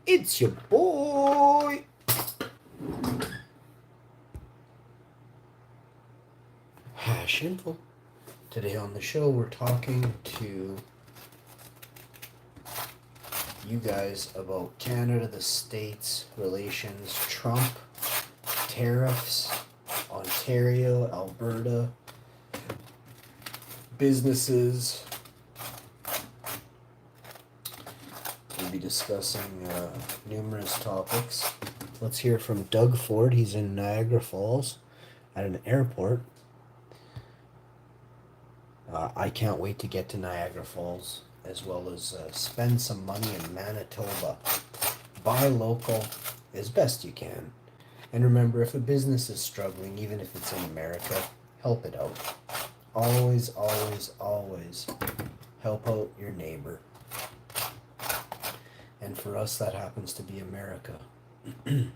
It's your boy. WOWINFO. Today on the show, we're talking to you guys about Canada, the States, relations, Trump, tariffs, Ontario, Alberta, businesses. We'll be discussing numerous topics. Let's hear from Doug Ford. He's in Niagara Falls at an airport. I can't wait to get to Niagara Falls, as well as spend some money in Manitoba. Buy local as best you can. And remember, if a business is struggling, even if it's in America, help it out. Always, always, always help out your neighbor. And for us, that happens to be America. I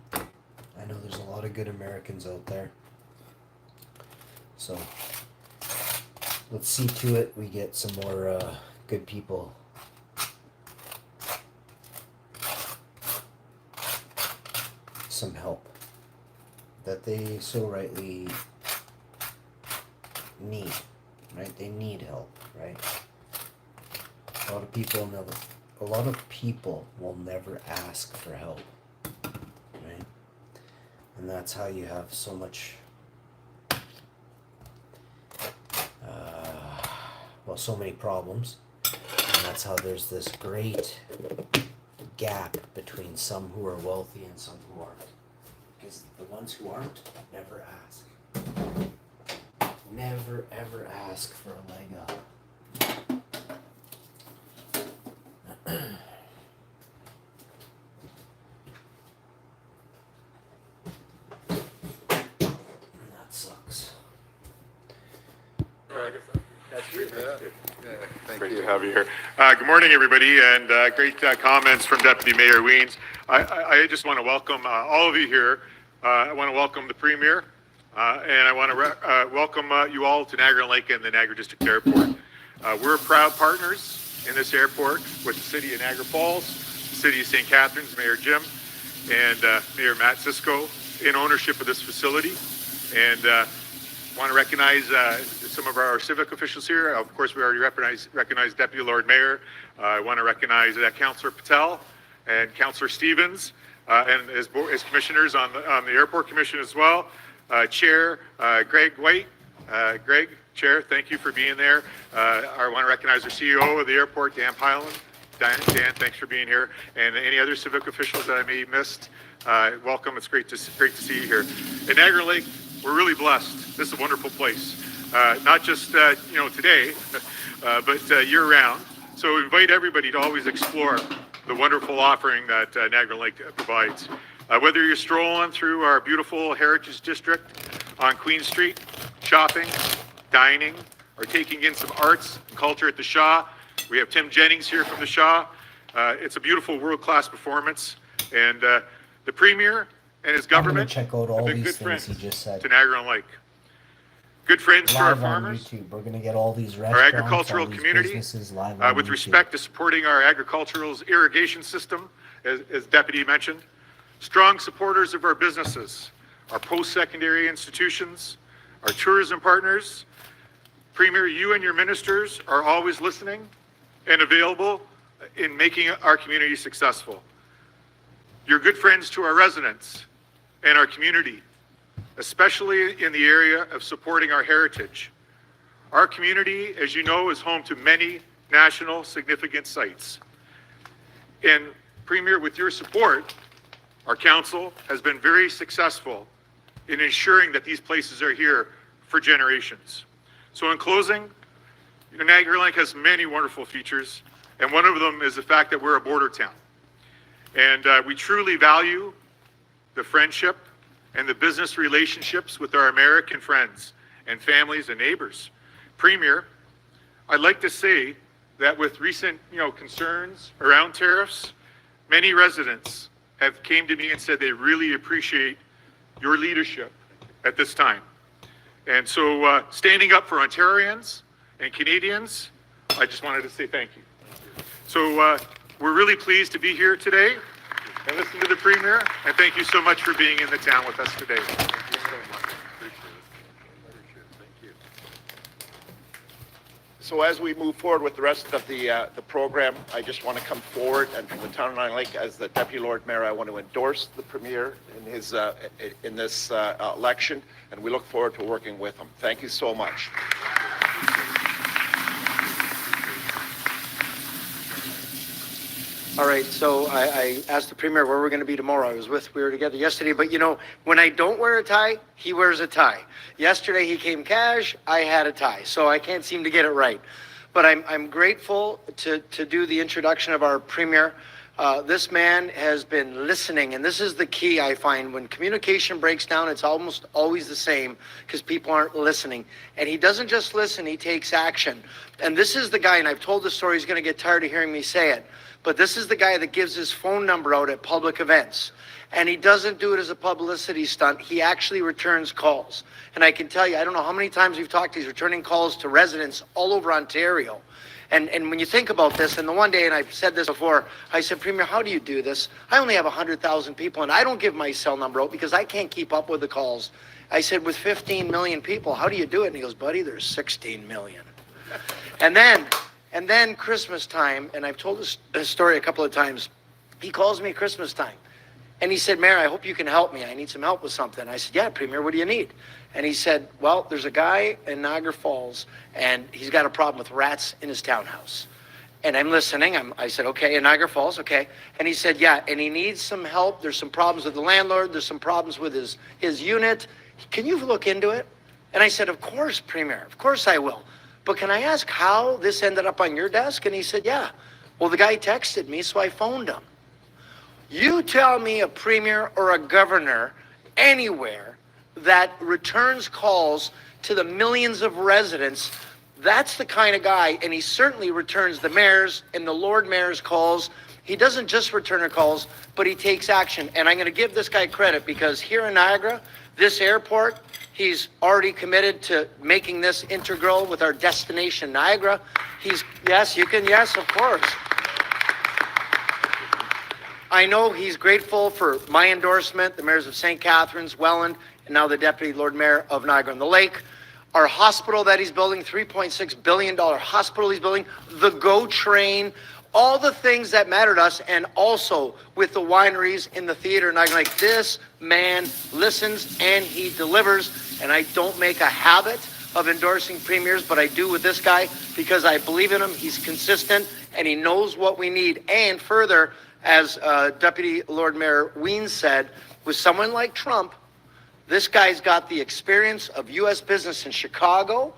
know there's a lot of good Americans out there. So let's see to it we get some more good people some help that they so rightly need, right? They need help, right? A lot of people will never ask for help, right? And that's how you have so much so many problems, and that's how there's this great gap between some who are wealthy and some who aren't, because the ones who aren't never ever ask for a leg up. That sucks. Great to have you here. Good morning, everybody, and great comments from Deputy Mayor Wiens. I just want to welcome all of you here. I want to welcome the Premier, and I want to welcome you all to Niagara Lake and the Niagara District Airport. We're proud partners in this airport with the City of Niagara Falls, the City of St. Catharines, Mayor Jim, and Mayor Matt Cisco in ownership of this facility. And want to recognize some of our civic officials here. Of course, we already recognized Deputy Lord Mayor. I want to recognize Councillor Patel and Councillor Stevens and as commissioners on the Airport Commission as well. Chair Greg White. Greg, Chair, thank you for being there. I want to recognize our CEO of the airport, Dan Pyland. Dan, thanks for being here. And any other civic officials that I may have missed, welcome. It's great to see you here. In Niagara Lake, we're really blessed. This is a wonderful place. Not just today, but year-round. So we invite everybody to always explore the wonderful offering that Niagara Lake provides. Whether you're strolling through our beautiful Heritage District on Queen Street, shopping, dining, or taking in some arts and culture at the Shaw. We have Tim Jennings here from the Shaw. It's a beautiful world-class performance. And the Premier and his government check out all have been these good things friends he just said. to Niagara Lake. Good friends to our Live on farmers, YouTube. We're gonna get all these our restaurants, agricultural all these community, businesses live on with YouTube. respect to supporting our agricultural irrigation system, as Deputy mentioned. Strong supporters of our businesses, our post-secondary institutions, our tourism partners. Premier, you and your ministers are always listening and available in making our community successful. You're good friends to our residents and our community, especially in the area of supporting our heritage. Our community, as you know, is home to many national significant sites. And Premier, with your support, our council has been very successful in ensuring that these places are here for generations. So in closing, Niagara Lake has many wonderful features, and one of them is the fact that we're a border town. And we truly value the friendship and the business relationships with our American friends and families and neighbors. Premier, I'd like to say that with recent concerns around tariffs, many residents have came to me and said they really appreciate your leadership at this time. And so standing up for Ontarians and Canadians, I just wanted to say thank you. So we're really pleased to be here today. and listen to the Premier. And thank you so much for being in the town with us today. Thank you so much. Appreciate it. Appreciate it. Thank you. So as we move forward with the rest of the program, I just want to come forward, and from the town of Niagara Lake, as the Deputy Lord Mayor, I want to endorse the Premier in his in this election, and we look forward to working with him. Thank you so much. All right, so I asked the Premier where we're going to be tomorrow. We were together yesterday, but you know, when I don't wear a tie, he wears a tie. Yesterday he came cash, I had a tie, so I can't seem to get it right. But I'm grateful to do the introduction of our Premier. This man has been listening, and this is the key I find. When communication breaks down, it's almost always the same because people aren't listening. And he doesn't just listen, he takes action. And this is the guy, and I've told the story, he's going to get tired of hearing me say it, but this is the guy that gives his phone number out at public events. And he doesn't do it as a publicity stunt. He actually returns calls. And I can tell you, I don't know how many times we've talked, he's returning calls to residents all over Ontario. And when you think about this, and the one day, and I've said this before, I said, Premier, how do you do this? I only have 100,000 people, and I don't give my cell number out because I can't keep up with the calls. I said, with 15 million people, how do you do it? And he goes, buddy, there's 16 million. And then Christmas time, and I've told this story a couple of times, he calls me Christmas time. And he said, Mayor, I hope you can help me. I need some help with something. I said, yeah, Premier, what do you need? And he said, well, there's a guy in Niagara Falls, and he's got a problem with rats in his townhouse. And I'm listening. I said, okay, in Niagara Falls, okay. And he said, yeah, and he needs some help. There's some problems with the landlord. There's some problems with his unit. Can you look into it? And I said, of course, Premier, of course I will. But can I ask how this ended up on your desk? And he said, yeah. Well, the guy texted me, so I phoned him. You tell me a premier or a governor anywhere that returns calls to the millions of residents. That's the kind of guy, and he certainly returns the mayor's and the Lord Mayor's calls. He doesn't just return the calls, but he takes action. And I'm going to give this guy credit because here in Niagara, this airport, he's already committed to making this integral with our destination, Niagara. Yes, of course. I know he's grateful for my endorsement, the mayors of St. Catharines, Welland, and now the Deputy Lord Mayor of Niagara-on-the-Lake. Our hospital that he's building, $3.6 billion hospital he's building, the GO train, all the things that matter to us, and also with the wineries in the theater. And I'm like, this man listens and he delivers. And I don't make a habit of endorsing premiers, but I do with this guy because I believe in him. He's consistent and he knows what we need. And further, as Deputy Lord Mayor Weens said, with someone like Trump, this guy's got the experience of U.S. business in Chicago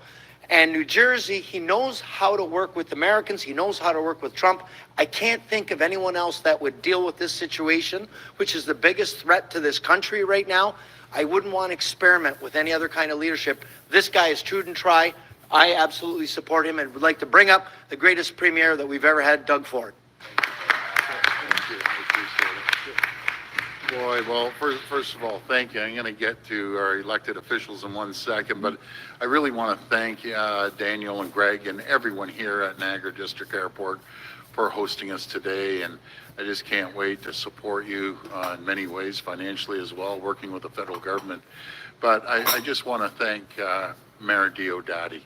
and New Jersey. He knows how to work with Americans. He knows how to work with Trump. I can't think of anyone else that would deal with this situation, which is the biggest threat to this country right now. I wouldn't want to experiment with any other kind of leadership. This guy is true and try. I absolutely support him and would like to bring up the greatest premier that we've ever had, Doug Ford. Thank you. I appreciate it. Boy, well, first of all, thank you. I'm going to get to our elected officials in 1 second, but I really want to thank Daniel and Greg and everyone here at Niagara District Airport for hosting us today. And I just can't wait to support you in many ways, financially as well, working with the federal government. But I just want to thank Mayor Diodati.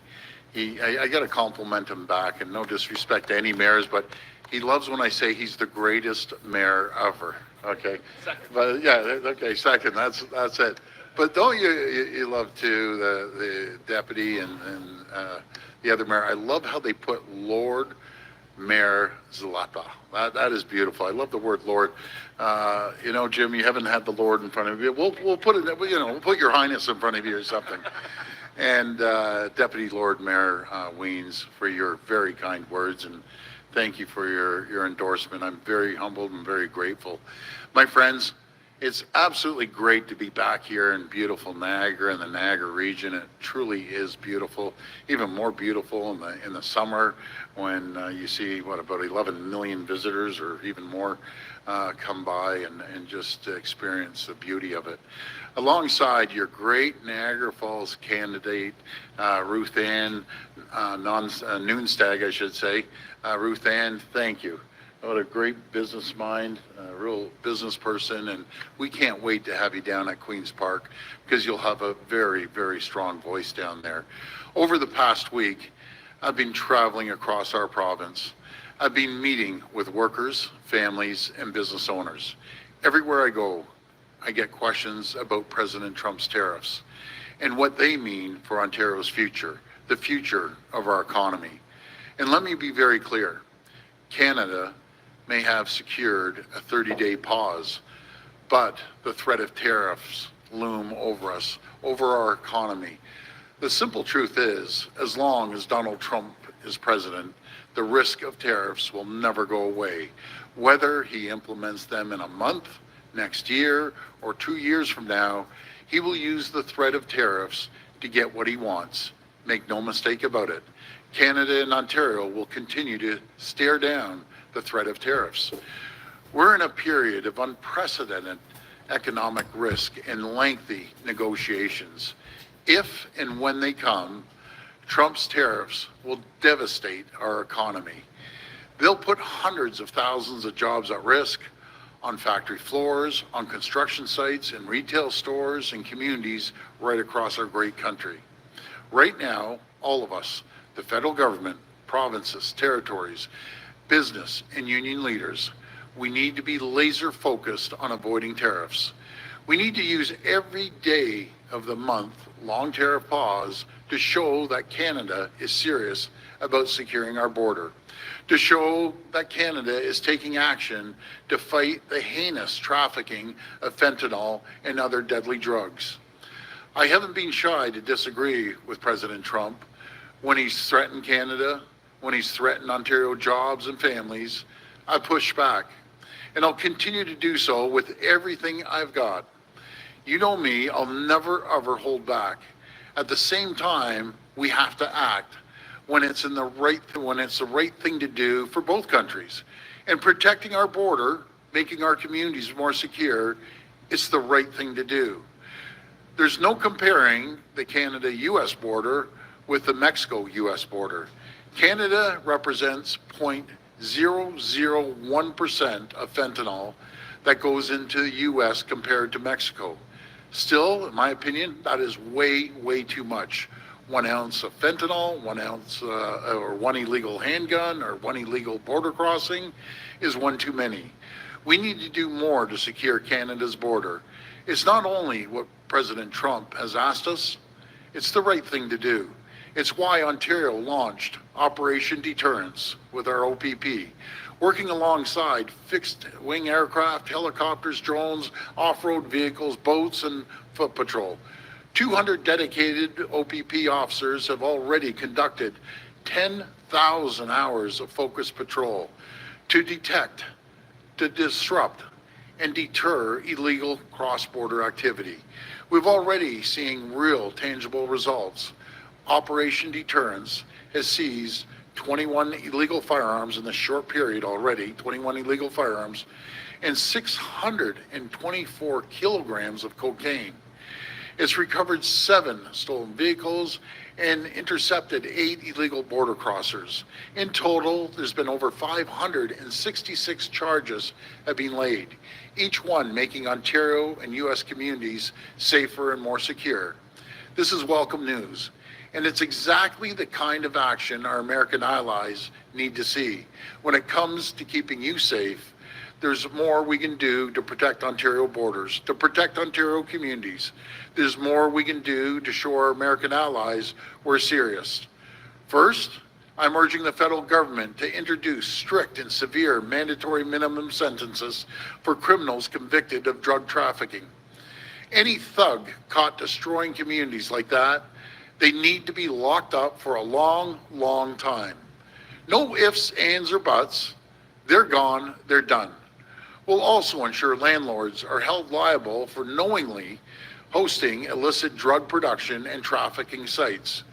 I got to compliment him back, and no disrespect to any mayors, but he loves when I say he's the greatest mayor ever. Okay. Second. But yeah, okay, second. That's it. But don't you love too the deputy and the other mayor? I love how they put Lord Mayor Zlata. That is beautiful. I love the word Lord. Jim, you haven't had the Lord in front of you. We'll put it. We'll put Your Highness in front of you or something. And Deputy Lord Mayor Weens, for your very kind words, and thank you for your endorsement. I'm very humbled and very grateful. My friends, it's absolutely great to be back here in beautiful Niagara and the Niagara region. It truly is beautiful, even more beautiful in the summer when you see, about 11 million visitors or even more come by and just experience the beauty of it. Alongside your great Niagara Falls candidate, Ruth Ann Noonstag, I should say. Ruth Ann, thank you. What a great business mind, a real business person, and we can't wait to have you down at Queen's Park because you'll have a very, very strong voice down there. Over the past week, I've been traveling across our province. I've been meeting with workers, families, and business owners. Everywhere I go, I get questions about President Trump's tariffs and what they mean for Ontario's future, the future of our economy. And let me be very clear, Canada may have secured a 30-day pause, but the threat of tariffs loom over us, over our economy. The simple truth is, as long as Donald Trump is president, the risk of tariffs will never go away. Whether he implements them in a month, next year, or 2 years from now, he will use the threat of tariffs to get what he wants. Make no mistake about it. Canada and Ontario will continue to stare down the threat of tariffs. We're in a period of unprecedented economic risk and lengthy negotiations. If and when they come, Trump's tariffs will devastate our economy. They'll put hundreds of thousands of jobs at risk on factory floors, on construction sites, in retail stores and communities right across our great country. Right now, all of us, the federal government, provinces, territories, business and union leaders, we need to be laser focused on avoiding tariffs. We need to use every day of the month long tariff pause to show that Canada is serious about securing our border, to show that Canada is taking action to fight the heinous trafficking of fentanyl and other deadly drugs. I haven't been shy to disagree with President Trump when he's threatened Canada, when he's threatened Ontario jobs and families. I push back, and I'll continue to do so with everything I've got. You know me, I'll never ever hold back. At the same time, we have to act when it's the right thing to do for both countries. And protecting our border, making our communities more secure, it's the right thing to do. There's no comparing the Canada-US border with the Mexico-US border. Canada represents 0.001% of fentanyl that goes into the US compared to Mexico. Still, in my opinion, that is way, way too much. 1 ounce of fentanyl, 1 ounce or one illegal handgun or one illegal border crossing is one too many. We need to do more to secure Canada's border. It's not only what President Trump has asked us, it's the right thing to do. It's why Ontario launched Operation Deterrence with our OPP, working alongside fixed-wing aircraft, helicopters, drones, off-road vehicles, boats, and foot patrol. 200 dedicated OPP officers have already conducted 10,000 hours of focused patrol to detect, to disrupt, and deter illegal cross-border activity. We've already seen real, tangible results. Operation Deterrence has seized 21 illegal firearms in this short period already, 21 illegal firearms, and 624 kilograms of cocaine. It's recovered 7 stolen vehicles and intercepted 8 illegal border crossers. In total, there's been over 566 charges have been laid, each one making Ontario and U.S. communities safer and more secure. This is welcome news. And it's exactly the kind of action our American allies need to see. When it comes to keeping you safe, there's more we can do to protect Ontario borders, to protect Ontario communities. There's more we can do to show our American allies we're serious. First, I'm urging the federal government to introduce strict and severe mandatory minimum sentences for criminals convicted of drug trafficking. Any thug caught destroying communities like that, they need to be locked up for a long, long time. No ifs, ands, or buts. They're gone, they're done. We'll also ensure landlords are held liable for knowingly hosting illicit drug production and trafficking sites.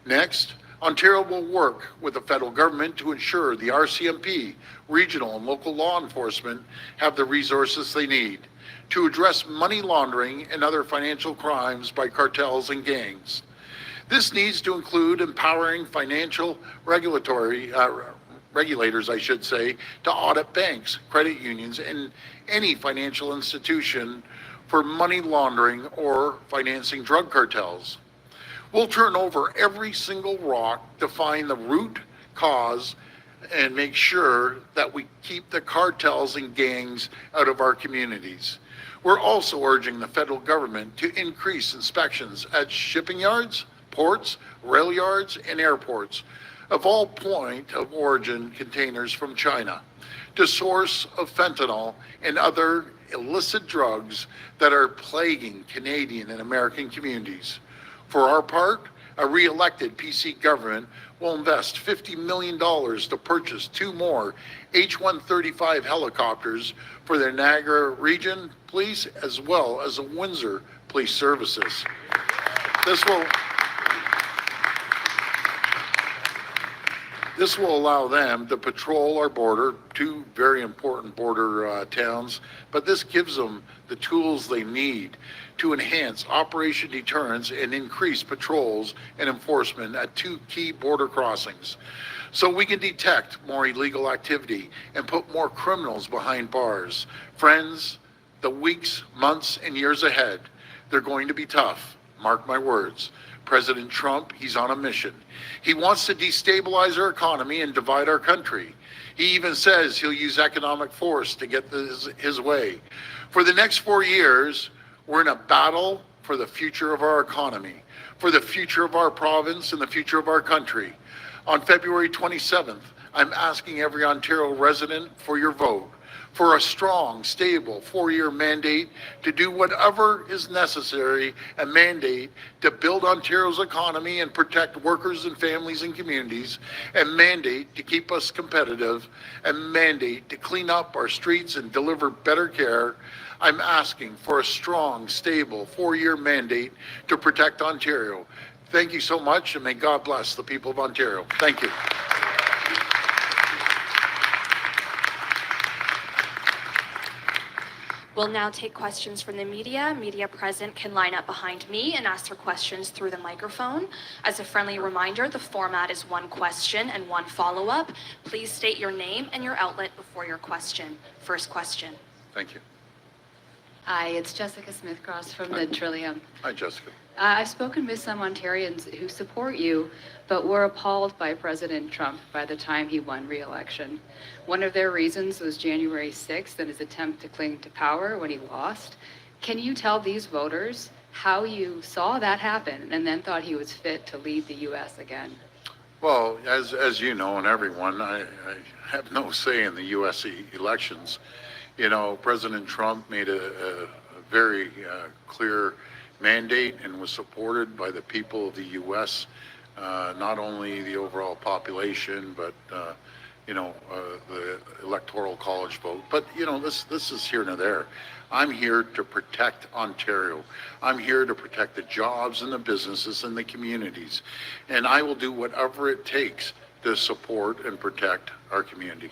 Next, Ontario will work with the federal government to ensure the RCMP, regional and local law enforcement have the resources they need to address money laundering and other financial crimes by cartels and gangs. This needs to include empowering financial regulators regulators, I should say, to audit banks, credit unions, and any financial institution for money laundering or financing drug cartels. We'll turn over every single rock to find the root cause and make sure that we keep the cartels and gangs out of our communities. We're also urging the federal government to increase inspections at shipping yards, ports, rail yards, and airports of all point of origin containers from China to source of fentanyl and other illicit drugs that are plaguing Canadian and American communities. For our part, a re-elected PC government will invest $50 million to purchase 2 more H-135 helicopters for the Niagara Region Police as well as the Windsor Police Services. This will allow them to patrol our border, 2 very important border towns, but this gives them the tools they need to enhance operation deterrence and increase patrols and enforcement at 2 key border crossings. So we can detect more illegal activity and put more criminals behind bars. Friends, the weeks, months, and years ahead, they're going to be tough. Mark my words. President Trump, he's on a mission. He wants to destabilize our economy and divide our country. He even says he'll use economic force to get his way. For the next 4 years, we're in a battle for the future of our economy, for the future of our province and the future of our country. On February 27th, I'm asking every Ontario resident for your vote for a strong, stable 4-year mandate to do whatever is necessary, a mandate to build Ontario's economy and protect workers and families and communities, a mandate to keep us competitive, a mandate to clean up our streets and deliver better care. I'm asking for a strong, stable 4-year mandate to protect Ontario. Thank you so much, and may God bless the people of Ontario. Thank you. We'll now take questions from the media. Media present can line up behind me and ask their questions through the microphone. As a friendly reminder, the format is 1 question and 1 follow-up. Please state your name and your outlet before your question. First question. Thank you. Hi, it's Jessica Smith-Cross from the Trillium. Hi, Jessica. I've spoken with some Ontarians who support you, but were appalled by President Trump by the time he won re-election. One of their reasons was January 6th and his attempt to cling to power when he lost. Can you tell these voters how you saw that happen and then thought he was fit to lead the U.S. again? Well, as you know, and everyone, I have no say in the U.S. elections. You know, President Trump made a very clear mandate and was supported by the people of the U.S., not only the overall population, but, the electoral college vote. But, this is here and there. I'm here to protect Ontario. I'm here to protect the jobs and the businesses and the communities. And I will do whatever it takes to support and protect our community.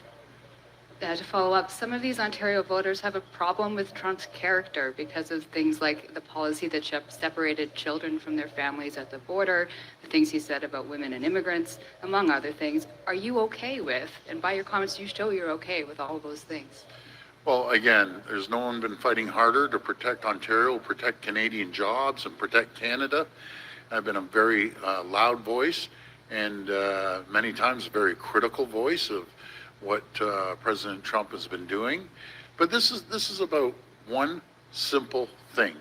To follow up, some of these Ontario voters have a problem with Trump's character because of things like the policy that separated children from their families at the border, the things he said about women and immigrants, among other things. Are you okay with, and by your comments you show you're okay with all of those things? Well, again, there's no one been fighting harder to protect Ontario, protect Canadian jobs, and protect Canada. I've been a very loud voice and many times a very critical voice of what President Trump has been doing. But this is about one simple thing: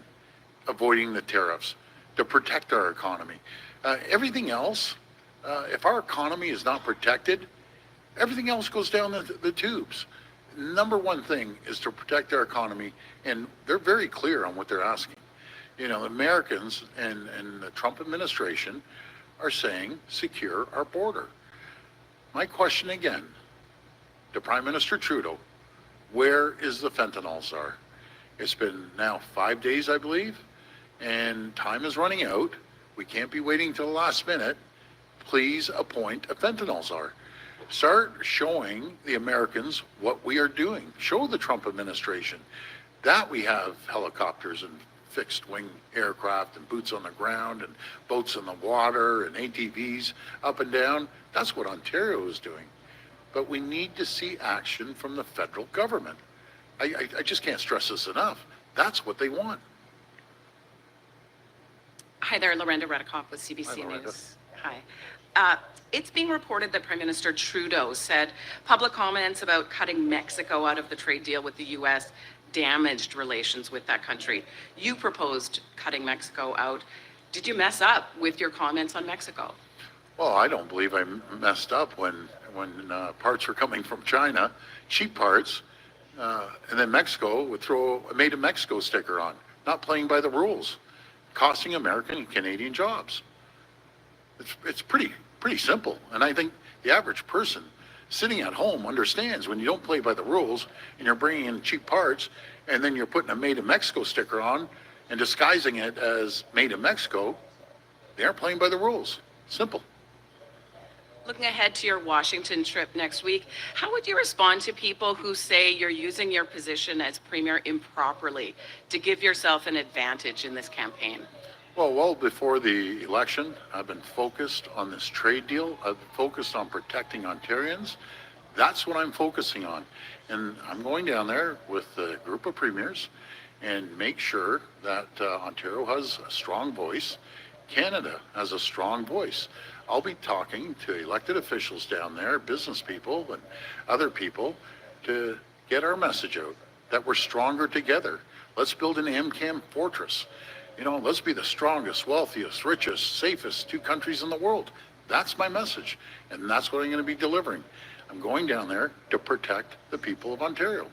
avoiding the tariffs to protect our economy. Everything else, if our economy is not protected, everything else goes down the tubes. Number one thing is to protect our economy, and they're very clear on what they're asking. You know, Americans and the Trump administration are saying secure our border. My question again to Prime Minister Trudeau: where is the fentanyl czar? It's been now 5 days, I believe, and time is running out. We can't be waiting till the last minute. Please appoint a fentanyl czar. Start showing the Americans what we are doing. Show the Trump administration that we have helicopters and fixed wing aircraft and boots on the ground and boats in the water and ATVs up and down. That's what Ontario is doing. but we need to see action from the federal government. I just can't stress this enough. That's what they want. Hi there, Lorenda Redikoff with Hi, CBC Lorenda. News. Hi. It's being reported that Prime Minister Trudeau said public comments about cutting Mexico out of the trade deal with the U.S. damaged relations with that country. You proposed cutting Mexico out. Did you mess up with your comments on Mexico? Well, I don't believe I messed up when parts were coming from China, cheap parts, and then Mexico would throw a Made in Mexico sticker on, not playing by the rules, costing American and Canadian jobs. It's pretty simple, and I think the average person sitting at home understands when you don't play by the rules and you're bringing in cheap parts, and then you're putting a Made in Mexico sticker on and disguising it as Made in Mexico. They aren't playing by the rules. Simple. Looking ahead to your Washington trip next week, how would you respond to people who say you're using your position as Premier improperly to give yourself an advantage in this campaign? Well before the election, I've been focused on this trade deal. I've been focused on protecting Ontarians. That's what I'm focusing on. And I'm going down there with a group of premiers and make sure that Ontario has a strong voice. Canada has a strong voice. I'll be talking to elected officials down there, business people and other people, to get our message out that we're stronger together. Let's build an MCAM fortress. Let's be the strongest, wealthiest, richest, safest two countries in the world. That's my message, and that's what I'm going to be delivering. I'm going down there to protect the people of Ontario.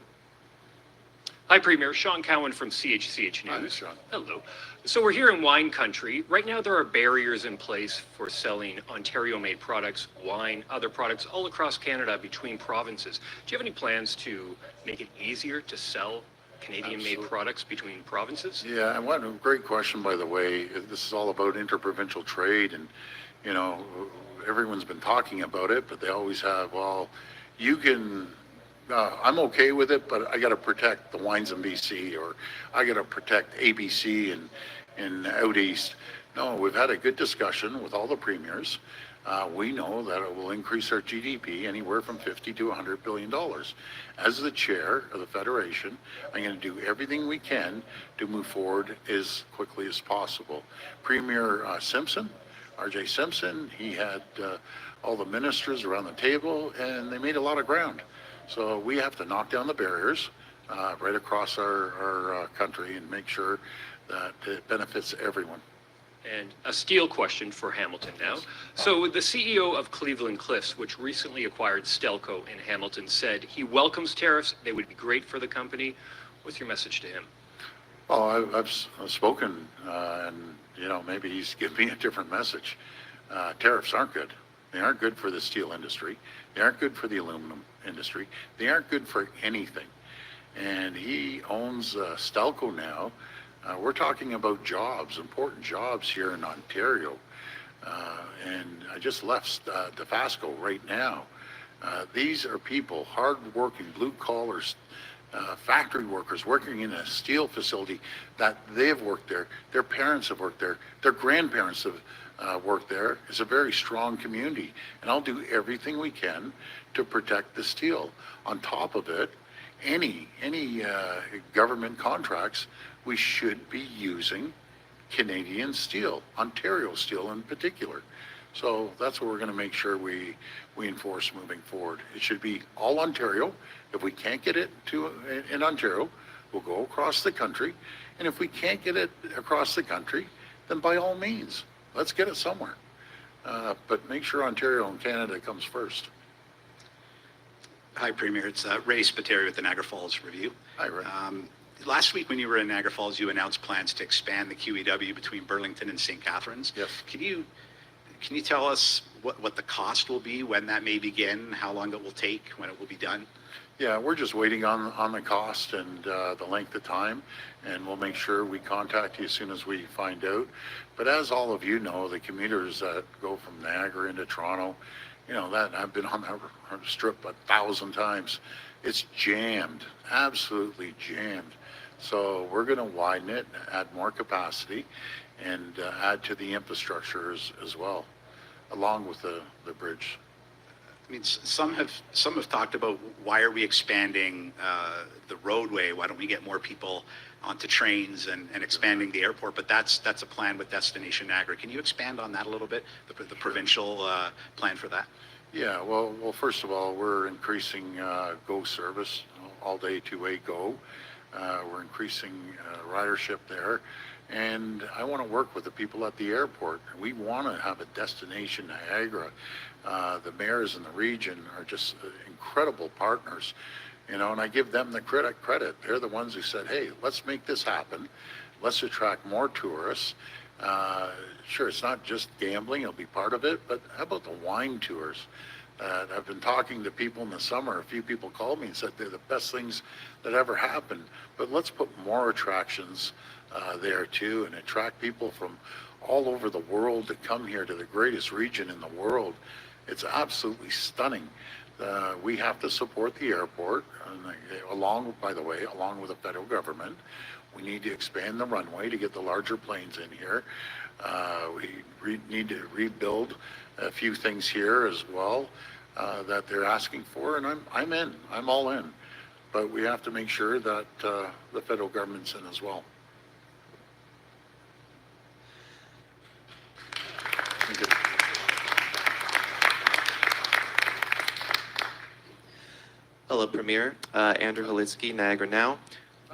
Hi, Premier. Sean Cowan from CHCH Hi, News. Sean. Hello. So we're here in wine country. Right now, there are barriers in place for selling Ontario-made products, wine, other products all across Canada between provinces. Do you have any plans to make it easier to sell Canadian-made Absolutely. products between provinces? Yeah, and what a great question, by the way. This is all about interprovincial trade, and everyone's been talking about it, but they always have, well, you can. I'm okay with it, but I got to protect the wines in BC, or I got to protect ABC in out east. No, we've had a good discussion with all the premiers. We know that it will increase our GDP anywhere from $50 to $100 billion. As the chair of the Federation, I'm going to do everything we can to move forward as quickly as possible. Premier Simpson, RJ Simpson, he had all the ministers around the table, and they made a lot of ground. So we have to knock down the barriers right across our country and make sure that it benefits everyone. And a steel question for Hamilton now. So the CEO of Cleveland Cliffs, which recently acquired Stelco in Hamilton, said he welcomes tariffs. They would be great for the company. What's your message to him? Well, I've spoken, and maybe he's giving me a different message. Tariffs aren't good. They aren't good for the steel industry. They aren't good for the aluminum industry. They aren't good for anything. And he owns Stelco now. We're talking about jobs, important jobs here in Ontario. And I just left Dofasco right now. These are people, hard-working, blue-collar factory workers working in a steel facility that they've worked there. Their parents have worked there. Their grandparents have worked there. It's a very strong community. And I'll do everything we can to protect the steel. On top of it, any government contracts, we should be using Canadian steel, Ontario steel in particular. So that's what we're going to make sure we enforce moving forward. It should be all Ontario. If we can't get it in Ontario, we'll go across the country. And if we can't get it across the country, then by all means, let's get it somewhere. But make sure Ontario and Canada comes first. Hi, Premier. It's Ray Spiteri with the Niagara Falls Review. Hi, Ray. Last week when you were in Niagara Falls, you announced plans to expand the QEW between Burlington and St. Catharines. Yes. Can you tell us what the cost will be, when that may begin, how long it will take, when it will be done? Yeah, we're just waiting on the cost and the length of time, and we'll make sure we contact you as soon as we find out. But as all of you know, the commuters that go from Niagara into Toronto, that I've been on that strip 1,000 times. It's jammed, absolutely jammed. So we're going to widen it, add more capacity, and add to the infrastructure as well, along with the bridge. I mean, some have talked about why are we expanding the roadway? Why don't we get more people onto trains and expanding the airport? But that's a plan with Destination Niagara. Can you expand on that a little bit? The provincial plan for that? Yeah, well, first of all, we're increasing GO service, all day two-way GO. We're increasing ridership there. And I want to work with the people at the airport. We want to have a Destination Niagara. The mayors in the region are just incredible partners, you know, and I give them the credit. They're the ones who said, hey, let's make this happen. Let's attract more tourists. Sure, it's not just gambling, it'll be part of it, but how about the wine tours? I've been talking to people in the summer. A few people called me and said they're the best things that ever happened. But let's put more attractions there too, and attract people from all over the world to come here to the greatest region in the world. It's absolutely stunning. We have to support the airport, and along with the federal government. We need to expand the runway to get the larger planes in here. We need to rebuild a few things here as well that they're asking for, and I'm all in. But we have to make sure that the federal government's in as well. Thank you. Hello, Premier. Andrew Halitsky, Niagara Now.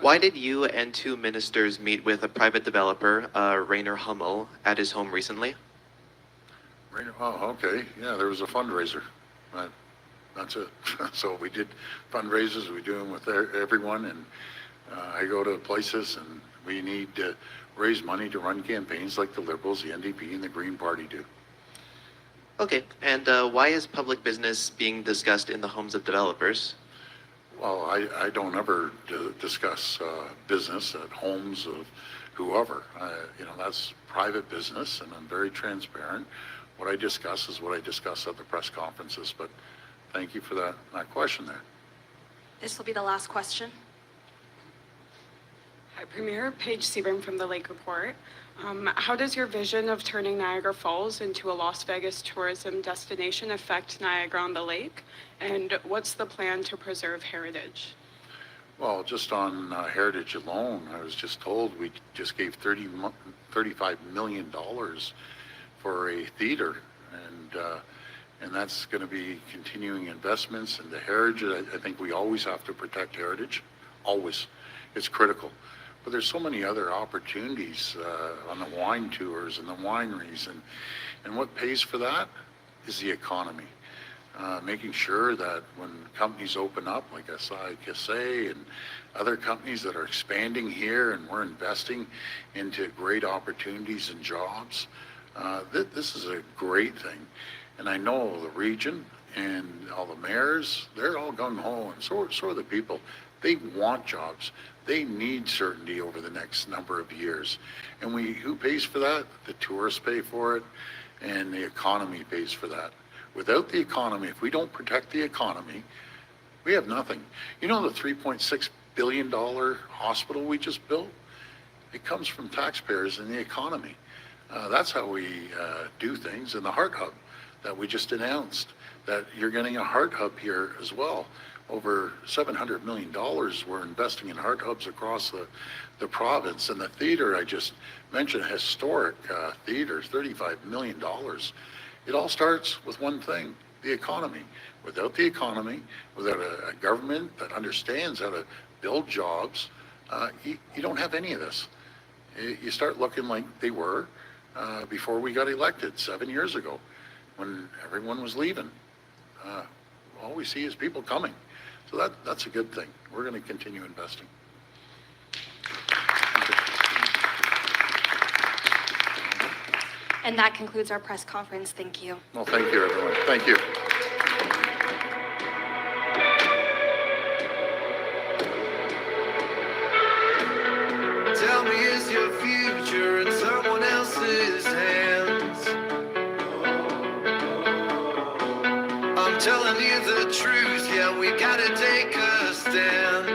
Why did you and two ministers meet with a private developer, Rainer Hummel, at his home recently? Rainer, oh, okay. Yeah, there was a fundraiser. That's it. So we did fundraisers. We do them with everyone, and I go to places, and we need to raise money to run campaigns like the Liberals, the NDP, and the Green Party do. Okay, and why is public business being discussed in the homes of developers? Well, I don't ever discuss business at homes of whoever. You know, that's private business, and I'm very transparent. What I discuss is what I discuss at the press conferences, but thank you for that question there. This will be the last question. Hi, Premier. Paige Seaborn from the Lake Report. How does your vision of turning Niagara Falls into a Las Vegas tourism destination affect Niagara on the Lake? And what's the plan to preserve heritage? Well, just on heritage alone, I was just told we just gave $35 million for a theater, and that's going to be continuing investments into heritage. I think we always have to protect heritage, always. It's critical. But there's so many other opportunities on the wine tours and the wineries, and what pays for that is the economy. Making sure that when companies open up, like SI and other companies that are expanding here, and we're investing into great opportunities and jobs, this is a great thing. And I know the region and all the mayors, they're all gung-ho, and so are the people. They want jobs. They need certainty over the next number of years. And who pays for that? The tourists pay for it, and the economy pays for that. Without the economy, if we don't protect the economy, we have nothing. You know the $3.6 billion hospital we just built? It comes from taxpayers and the economy. That's how we do things. And the Heart Hub that we just announced, that you're getting a Heart Hub here as well. Over $700 million we're investing in Heart Hubs across the province. And the theater I just mentioned, a historic theater, $35 million. It all starts with one thing, the economy. Without the economy, without a government that understands how to build jobs, you don't have any of this. You start looking like they were before we got elected 7 years ago, when everyone was leaving. All we see is people coming. So that's a good thing. We're going to continue investing. And that concludes our press conference. Thank you. Well, thank you, everyone. Thank you. Tell me, is your future in someone else's hands? I'm telling you the truth, yeah, we gotta take a stand.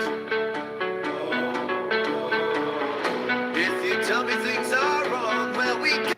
If you tell me things are wrong, well, we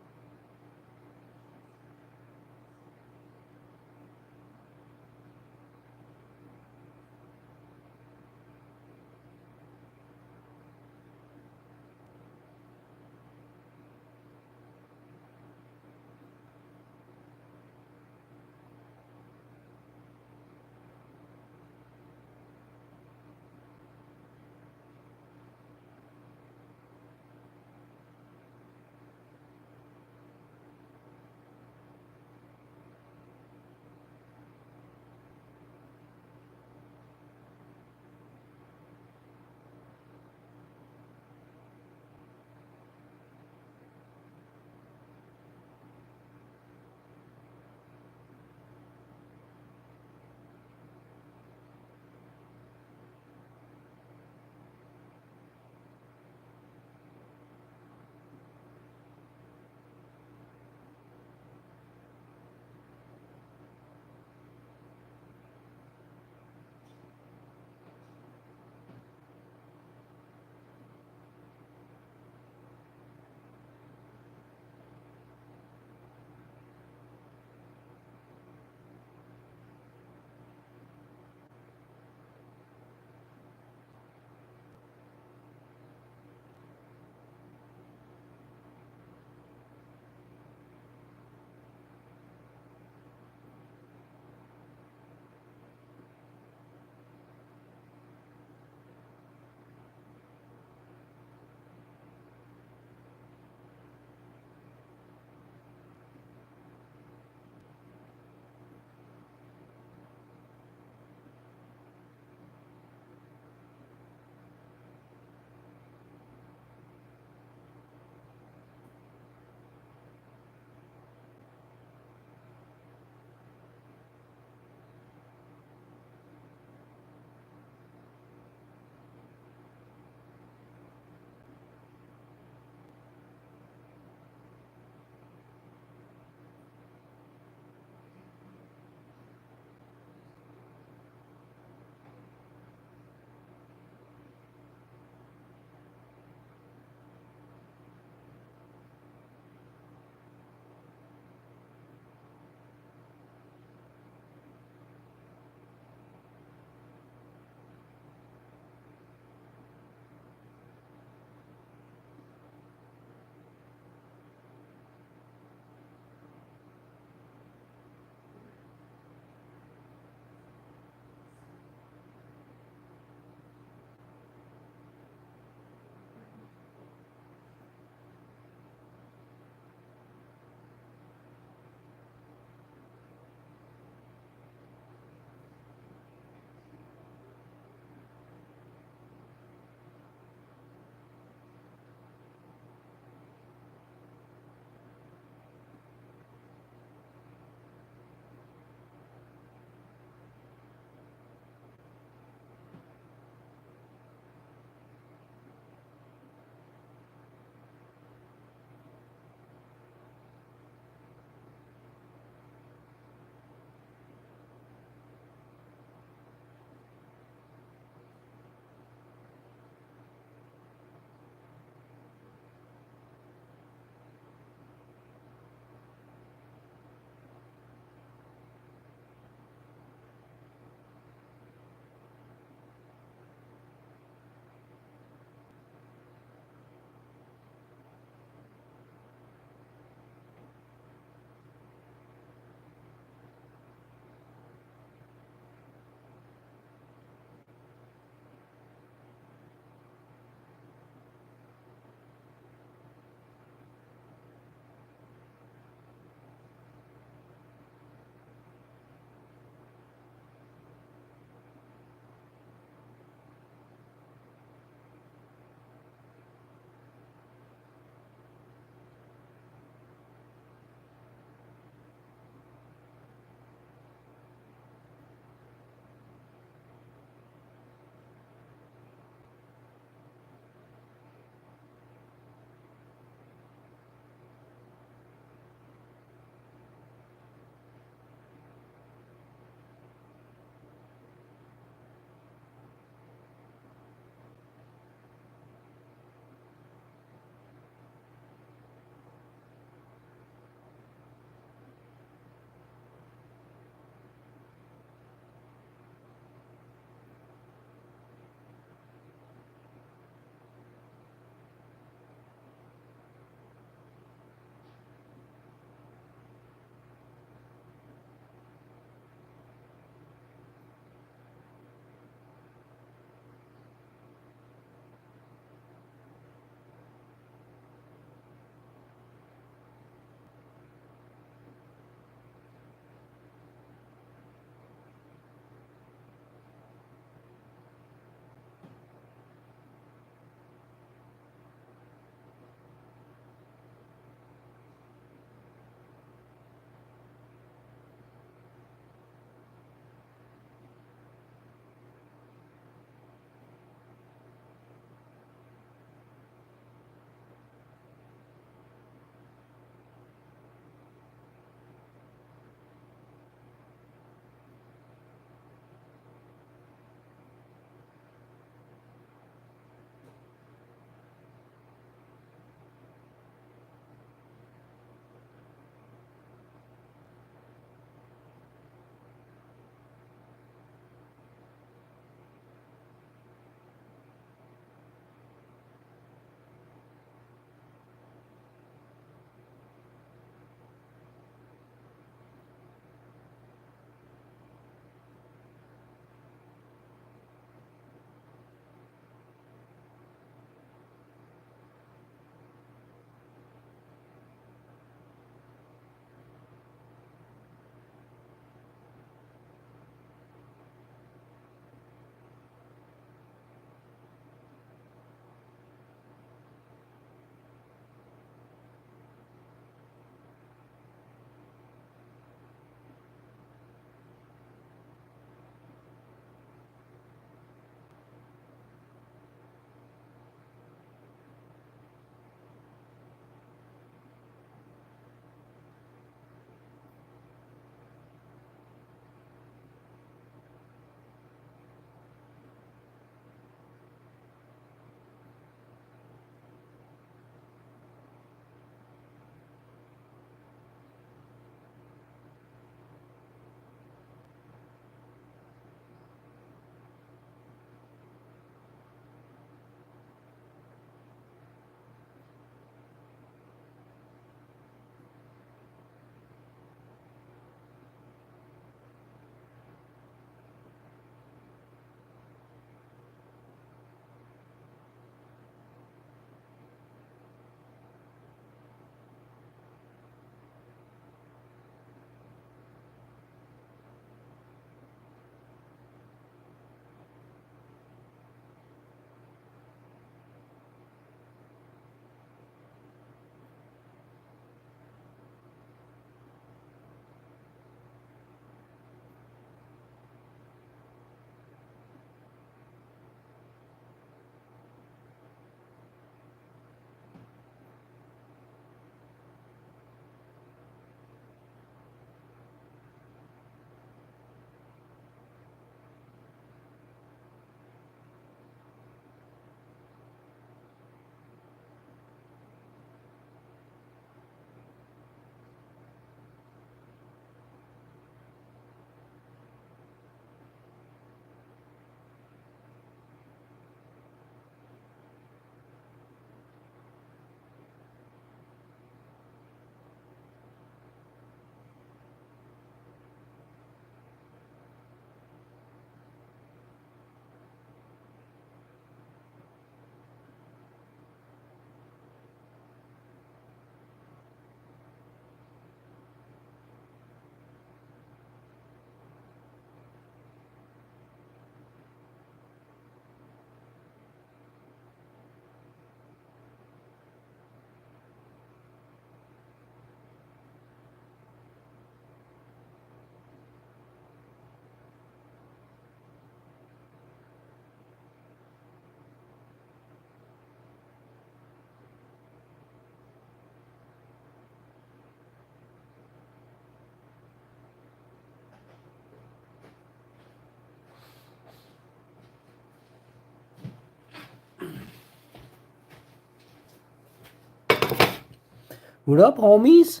What up, homies?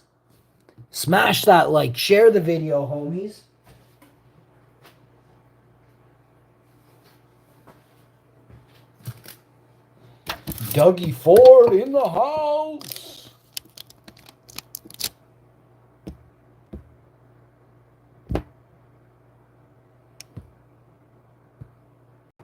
Smash that like. Share the video, homies. Dougie Ford in the house.